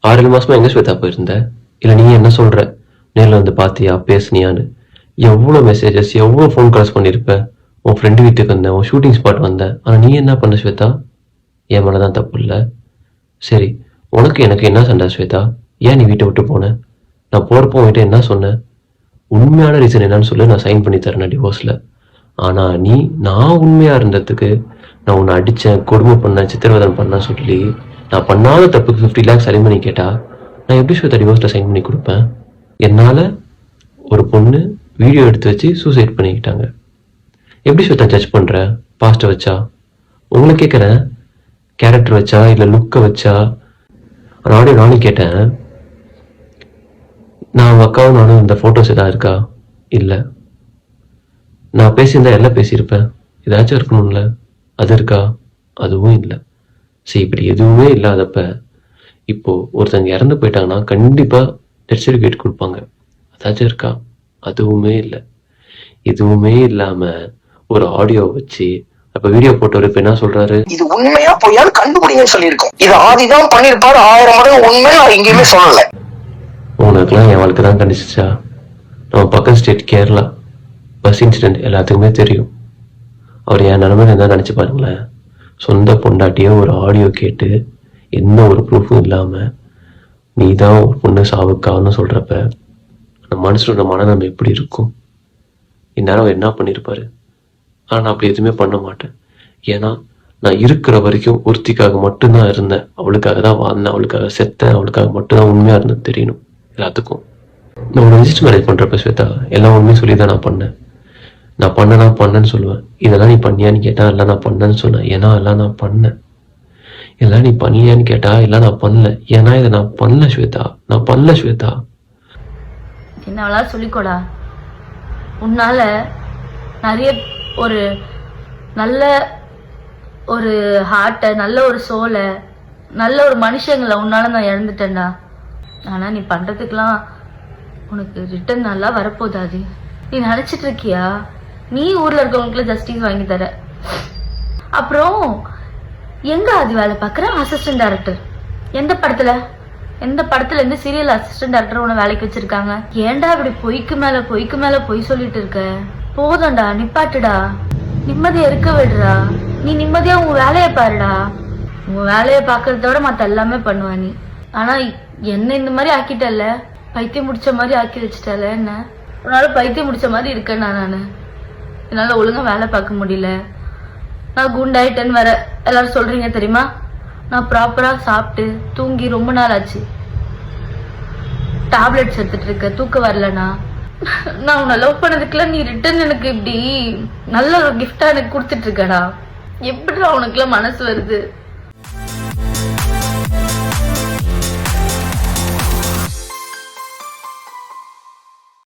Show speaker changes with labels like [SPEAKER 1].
[SPEAKER 1] 6 மாசமா எங்க ஸ்வேதா போயிருந்த? இல்ல நீ என்ன சொல்ற? நேர்ல வந்து பாத்தியா, பேசுனியான்னு? எவ்வளவு மெசேஜஸ், எவ்வளவு ஃபோன் கால்ஸ் பண்ணிருப்ப? உன் ஃப்ரெண்டு வீட்டுக்கு வந்தேன், உன் ஷூட்டிங் ஸ்பாட் வந்தேன். ஆனா நீ என்ன பண்ண ஸ்வேதா? என் மேலதான் தப்பு இல்ல. சரி, உனக்கு எனக்கு என்ன சண்டை ஸ்வேதா? ஏன் நீ வீட்டை விட்டு போன? நான் போறப்போ உன்கிட்ட என்ன சொன்னேன்? உண்மையான ரீசன் என்னன்னு சொல்லி நான் சைன் பண்ணி தரேன் டிவோர்ஸ்ல. ஆனா நீ நான் உண்மையா இருந்ததுக்கு நான் உன்னை அடிச்சேன், கொடுமை பண்ணேன், சித்திரவதம் பண்ண சொல்லி நான் பண்ணாத தப்புக்கு 50 lakhs சைன் பண்ணி கேட்டா நான் எப்படி ஸ்வேதா டிவோர்ஸ்ல சைன் பண்ணி கொடுப்பேன்? என்னால ஒரு பொண்ணு வீடியோ எடுத்து வச்சு சூசைட் பண்ணிக்கிட்டாங்க. எப்படி ஸ்வேதா ஜட்ஜ் பண்ற? பாஸ்ட்டை வச்சா? உங்களை கேட்குறேன், கேரக்டர் வச்சா இல்லை லுக்கை வச்சா? ஆடியோ நானும் கேட்டேன். நான் அவங்க அக்காவும் நானும் இந்த ஃபோட்டோஸ் எதாவது இருக்கா? இல்லை. நான் பேசியிருந்தா எல்லாம் பேசியிருப்பேன். ஏதாச்சும் இருக்கணும்ல, அது இருக்கா? அதுவும் இல்லை. சரி, இப்படி எதுவுமே இல்லாதப்ப இப்போ ஒருத்தங்க இறந்து போயிட்டாங்கன்னா கண்டிப்பா டெத் சர்டிஃபிகேட் கொடுப்பாங்க. அதாச்சும் இருக்கா? அதுவுமே இல்லை. எதுவுமே இல்லாம ஒரு ஆடியோ வச்சு அப்ப வீடியோ போட்டவர் இப்ப என்ன சொல்றாரு?
[SPEAKER 2] இது உண்மையா பொய்யான்னு கண்டுபிடிங்கன்னு சொல்லியிருக்கோம். இது ஆதிதான் பண்ணிருப்பாரு, 1000 மடங்கு உண்மை. நான் எங்கேயுமே சொல்லல.
[SPEAKER 1] உனக்குலாம் என் வாழ்க்கை தான் கண்டிச்சிச்சா? நம்ம பக்கத்து ஸ்டேட் கேரளா பஸ் இன்சிடென்ட் எல்லாத்துக்குமே தெரியும். அவர் என் நிலைமையில இருந்தா நினைச்சு பாருங்களேன். சொந்த பொண்டாட்டியோ ஒரு ஆடியோ கேட்டு எந்த ஒரு ப்ரூஃபும் இல்லாம நீ தான் ஒரு பொண்ணு சாவுக்கான்னு சொல்றப்ப அந்த மனுஷனோட மனநிலைமை எப்படி இருக்கும்? இந்நேரம் அவர் என்ன பண்ணியிருப்பாரு? ஆனா நான் அப்படி எதுவுமே பண்ண மாட்டேன். ஏன்னா நான் இருக்கிற வரைக்கும் ஒருத்திக்காக மட்டும்தான் இருந்தேன். அவளுக்காக தான் வாழ்ந்தேன், அவளுக்காக செத்தேன், அவளுக்காக மட்டும்தான் உண்மையா இருந்தேன் தெரியணும் எல்லாத்துக்கும். நான் ஒரு ரெஜிஸ்டர் மேரேஜ் பண்றப்ப ஸ்வேதா எல்லாம் உண்மையும் சொல்லி தான் நான் பண்ணேன். நான் பண்ணேன்னு சொல்லுவேன். இதெல்லாம் நீ பண்ணியான்னு கேட்டா எல்லாம் நான் பண்ணேன்னு சொன்னேன். ஏன்னா எல்லாம் நான் பண்ணேன். எல்லாம் நீ பண்ணியான்னு கேட்டா எல்லாம் நான் பண்ணல. ஏன்னா இதை நான் பண்ணல ஸ்வேதா, நான் பண்ணல ஸ்வேதா.
[SPEAKER 3] என்னவளா சொல்லிக்கோடா. உன்னால நிறைய ஒரு நல்ல ஒரு ஹார்ட்டை, நல்ல ஒரு சோலை, நல்ல ஒரு மனுஷங்களை உன்னால நான் இழந்துட்டேன்டா. ஆனா நீ பண்றதுக்கெல்லாம் உனக்கு ரிட்டர்ன் நல்லா வரப்போதாது. நீ நினைச்சிட்டு இருக்கியா நீ ஊர்ல இருக்கவங்களுக்கு ஜஸ்டிஸ் வாங்கி தர? அப்புறம் எங்க அது வேலை பார்க்குற அசிஸ்டன்ட் டைரக்டர்? எந்த படத்துல இருந்து சீரியல் அசிஸ்டன்ட் டைரக்டர் உன்னை வேலைக்கு வச்சிருக்காங்க? ஏன்டா இப்படி பொய்க்கு மேல பொய் சொல்லிட்டு இருக்க? போதும்டா, நிப்பாட்டுடா, நிம்மதியா இருக்க விடுறா. நீ நிம்மதியா உன் வேலையை பாருடா. உன் வேலையை பாக்குறத விட மத்த எல்லாமே பண்ணுவ நீ. ஆனா என்ன இந்த மாதிரி ஆக்கிட்டல, பைத்தியம் முடிச்ச மாதிரி ஆக்கி வச்சுட்டல. என்ன உன்னால பைத்தியம் முடிச்ச மாதிரி இருக்கேன் நானு. என்னால ஒழுங்கா வேலை பார்க்க முடியல. நான் குண்டாயிட்டேன்னு வேற எல்லாரும் சொல்றீங்க தெரியுமா? நான் ப்ராப்பரா சாப்பிட்டு தூங்கி ரொம்ப நாள் ஆச்சு. டேப்லெட்ஸ் எடுத்துட்டு இருக்க, தூக்கம் வரலனா. நான் உன்னை லவ் பண்ணதுக்குள்ள நீ ரிட்டர்ன் எனக்கு இப்படி நல்ல ஒரு கிஃப்டா எனக்கு கொடுத்துட்டு இருக்கடா. எப்படிடா உனக்குலாம் மனசு வருது?